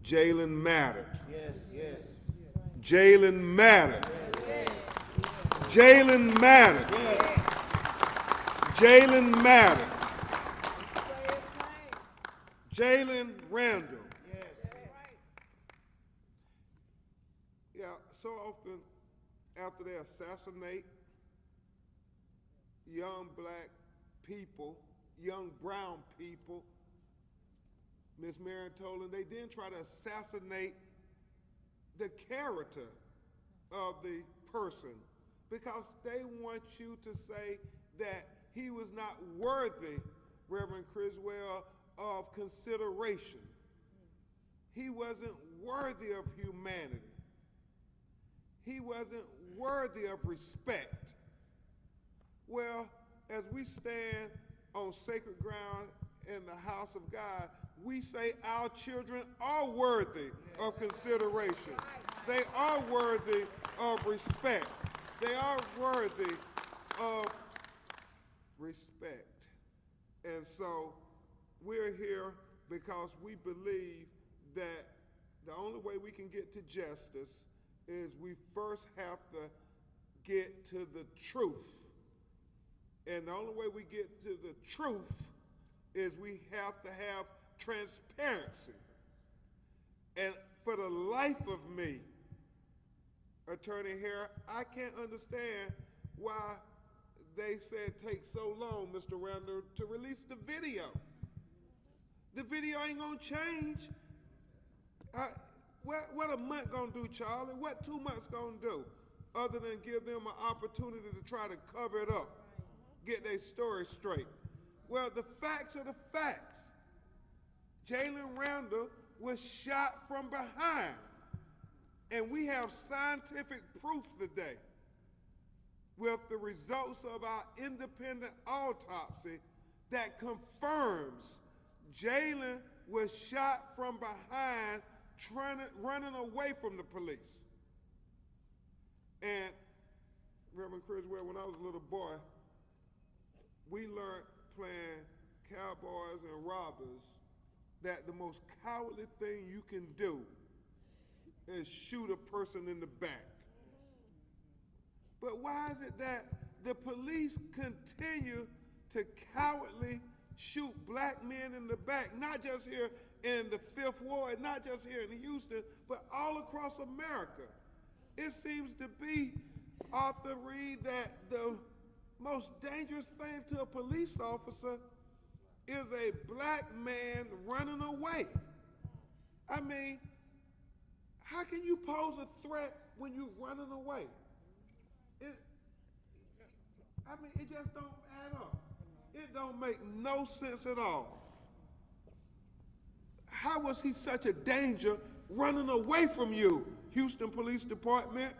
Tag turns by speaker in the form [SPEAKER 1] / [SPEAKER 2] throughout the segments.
[SPEAKER 1] Jalen mattered.
[SPEAKER 2] Yes, yes.
[SPEAKER 1] Jalen mattered. Jalen mattered. Jalen mattered. Jalen Randle.
[SPEAKER 2] Yes.
[SPEAKER 1] Yeah, so often after they assassinate young black people, young brown people, Miss Marion told them they didn't try to assassinate the character of the person because they want you to say that he was not worthy, Reverend Criswell, of consideration. He wasn't worthy of humanity. He wasn't worthy of respect. Well, as we stand on sacred ground in the house of God, we say our children are worthy of consideration. They are worthy of respect. They are worthy of respect. And so we're here because we believe that the only way we can get to justice is we first have to get to the truth. And the only way we get to the truth is we have to have transparency. And for the life of me, Attorney Hare, I can't understand why they said take so long, Mr. Randle, to release the video. The video ain't gonna change. What a month gonna do, Charlie? What 2 months gonna do? Other than give them an opportunity to try to cover it up, get their story straight. Well, the facts are the facts. Jalen Randle was shot from behind. And we have scientific proof today with the results of our independent autopsy that confirms Jalen was shot from behind running away from the police. And Reverend Criswell, when I was a little boy, we learned playing cowboys and robbers that the most cowardly thing you can do is shoot a person in the back. But why is it that the police continue to cowardly shoot black men in the back, not just here in the Fifth Ward, not just here in Houston, but all across America? It seems to be, Arthur Reed, that the most dangerous thing to a police officer is a black man running away. I mean, how can you pose a threat when you're running away? It just don't add up. It don't make no sense at all. How was he such a danger running away from you, Houston Police Department?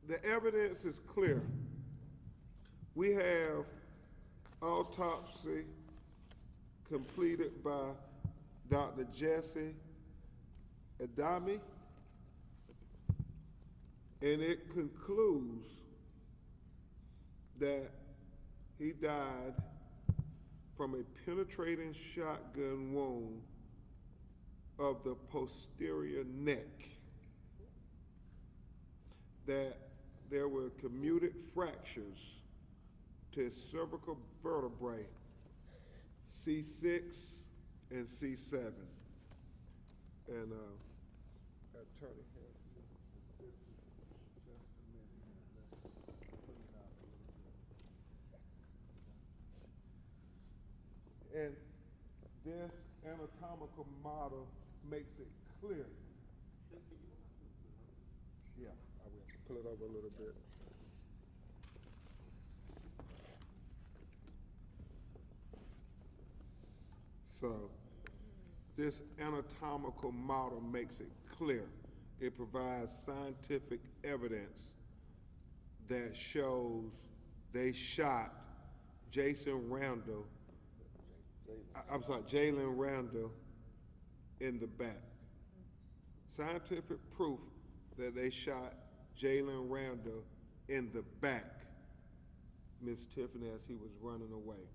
[SPEAKER 1] The evidence is clear. We have autopsy completed by Dr. Jesse Adami, and it concludes that he died from a penetrating shotgun wound of the posterior neck, that there were commuted fractures to his cervical vertebrae, C6 and C7. And Attorney and this anatomical model makes it clear. Yeah, I will pull it over a little bit. So this anatomical model makes it clear. It provides scientific evidence that shows they shot Jalen Randle in the back. Scientific proof that they shot Jalen Randle in the back, Miss Tiffany, as he was running away.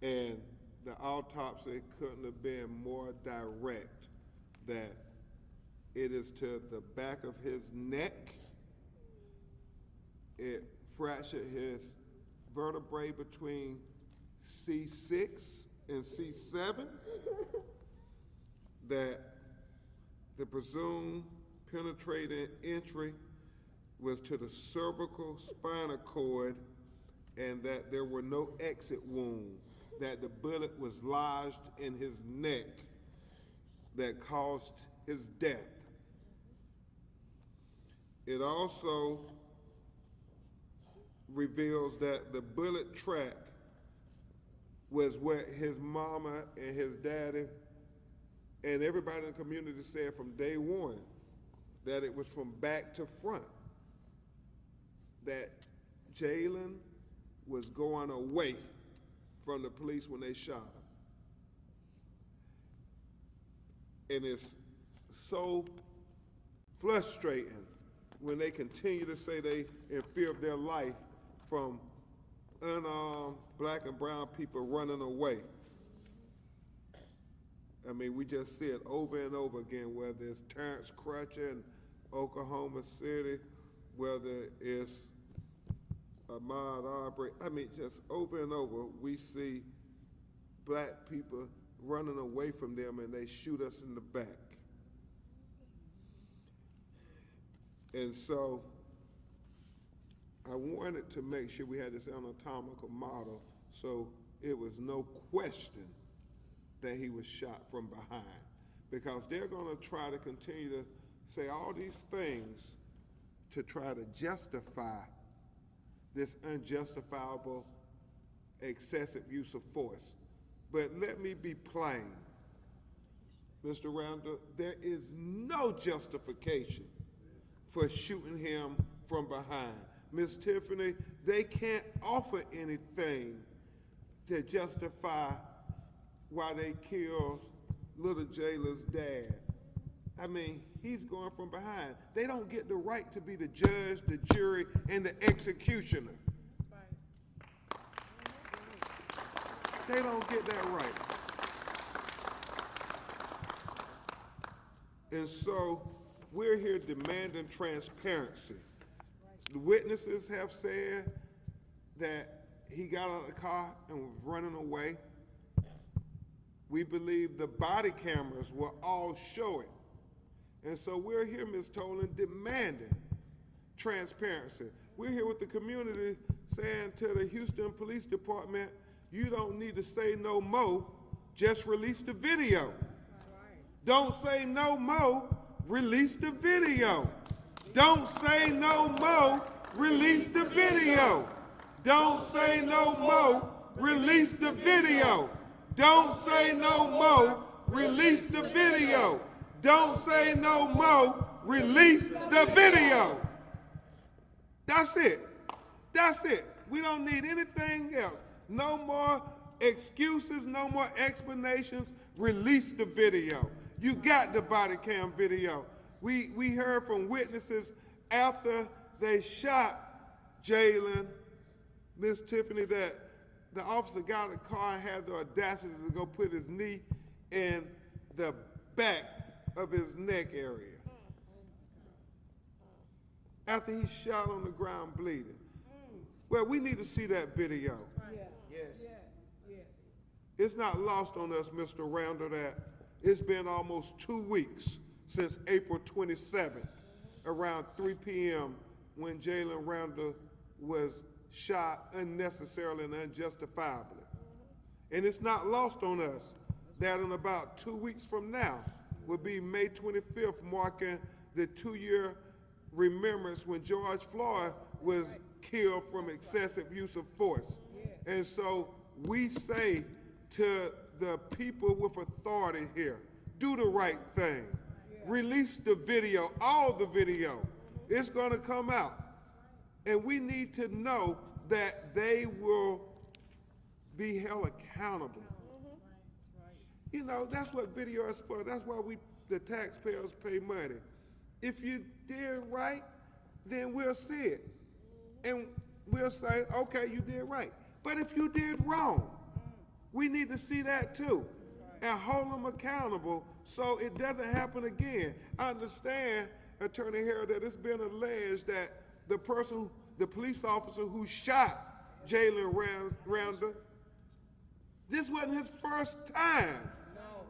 [SPEAKER 1] And the autopsy couldn't have been more direct, that it is to the back of his neck. It fractured his vertebrae between C6 and C7, that the presumed penetrating entry was to the cervical spinal cord, and that there were no exit wounds, that the bullet was lodged in his neck that caused his death. It also reveals that the bullet track was what his mama and his daddy and everybody in the community said from day one, that it was from back to front, that Jalen was going away from the police when they shot him. And it's so frustrating when they continue to say they in fear of their life from unarmed black and brown people running away. I mean, we just see it over and over again, whether it's Terrence Crutcher in Oklahoma City, whether it's Ahmaud Arbery. I mean, just over and over, we see black people running away from them and they shoot us in the back. And so I wanted to make sure we had this anatomical model so it was no question that he was shot from behind, because they're going to try to continue to say all these things to try to justify this unjustifiable excessive use of force. But let me be plain, Mr. Randle, there is no justification for shooting him from behind. Ms. Tiffany, they can't offer anything to justify why they killed little Jalen's dad. I mean, he's going from behind. They don't get the right to be the judge, the jury, and the executioner.
[SPEAKER 2] That's right.
[SPEAKER 1] They don't get that right. And so we're here demanding transparency. The witnesses have said that he got out of the car and was running away. We believe the body cameras will all show it. And so we're here, Ms. Tolan, demanding transparency. We're here with the community saying to the Houston Police Department, you don't need to say no more, just release the video.
[SPEAKER 2] Right.
[SPEAKER 1] Don't say no more, release the video. Don't say no more, release the video. Don't say no more, release the video. Don't say no more, release the video. Don't say no more, release the video. That's it. That's it. We don't need anything else. No more excuses, no more explanations. Release the video. You got the body cam video. We heard from witnesses after they shot Jalen, Miss Tiffany, that the officer got in the car and had the audacity to go put his knee in the back of his neck area after he shot on the ground bleeding. Well, we need to see that video.
[SPEAKER 2] Yeah.
[SPEAKER 3] Yes.
[SPEAKER 2] Yeah.
[SPEAKER 1] It's not lost on us, Mr. Randle, that it's been almost 2 weeks since April 27th, around 3 p.m., when Jalen Randle was shot unnecessarily and unjustifiably. And it's not lost on us that in about 2 weeks from now will be May 25th, marking the 2-year remembrance when George Floyd was killed from excessive use of force. And so we say to the people with authority here, do the right thing. Release the video, all the video. It's going to come out. And we need to know that they will be held accountable. You know, that's what video is for. That's why the taxpayers pay money. If you did right, then we'll see it. And we'll say, okay, you did right. But if you did wrong, We need to see that too and hold them accountable so it doesn't happen again. I understand, Attorney Harrell, that it's been alleged that the police officer who shot Jalen Randle, this wasn't his first time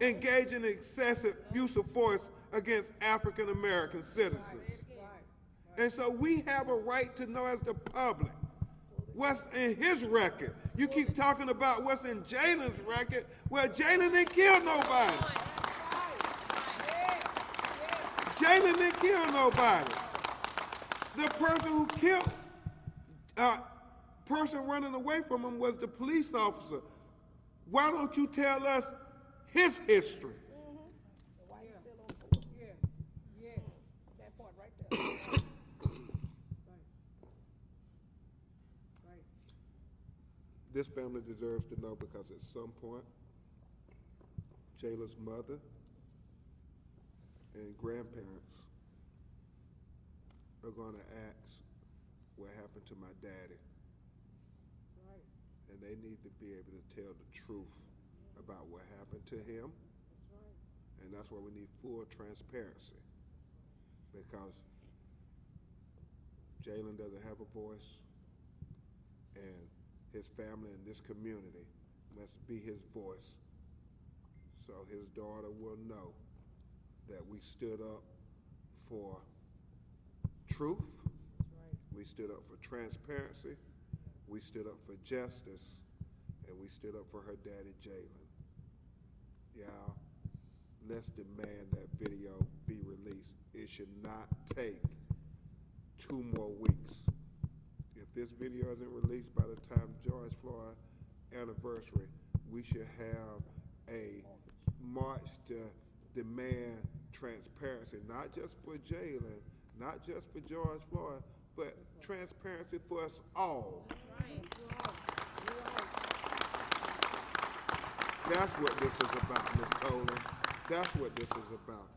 [SPEAKER 1] engaging in excessive use of force against African American citizens. And so we have a right to know as the public what's in his record. You keep talking about what's in Jalen's record. Well, Jalen didn't kill nobody. Jalen didn't kill nobody. The person who killed, person running away from him was the police officer. Why don't you tell us his history?
[SPEAKER 3] Why he's still on force.
[SPEAKER 2] Yeah.
[SPEAKER 3] That part right there.
[SPEAKER 2] Right.
[SPEAKER 1] This family deserves to know because at some point, Jalen's mother and grandparents are going to ask what happened to my daddy.
[SPEAKER 2] Right.
[SPEAKER 1] And they need to be able to tell the truth about what happened to him.
[SPEAKER 2] That's right.
[SPEAKER 1] And that's why we need full transparency. Because Jalen doesn't have a voice, and his family and this community must be his voice. So his daughter will know that we stood up for truth.
[SPEAKER 2] That's right.
[SPEAKER 1] We stood up for transparency. We stood up for justice. And we stood up for her daddy, Jalen. Y'all, let's demand that video be released. It should not take 2 more weeks. If this video isn't released by the time George Floyd anniversary, we should have a march to demand transparency, not just for Jalen, not just for George Floyd, but transparency for us all.
[SPEAKER 2] That's right.
[SPEAKER 1] That's what this is about, Ms. Tolan. That's what this is about.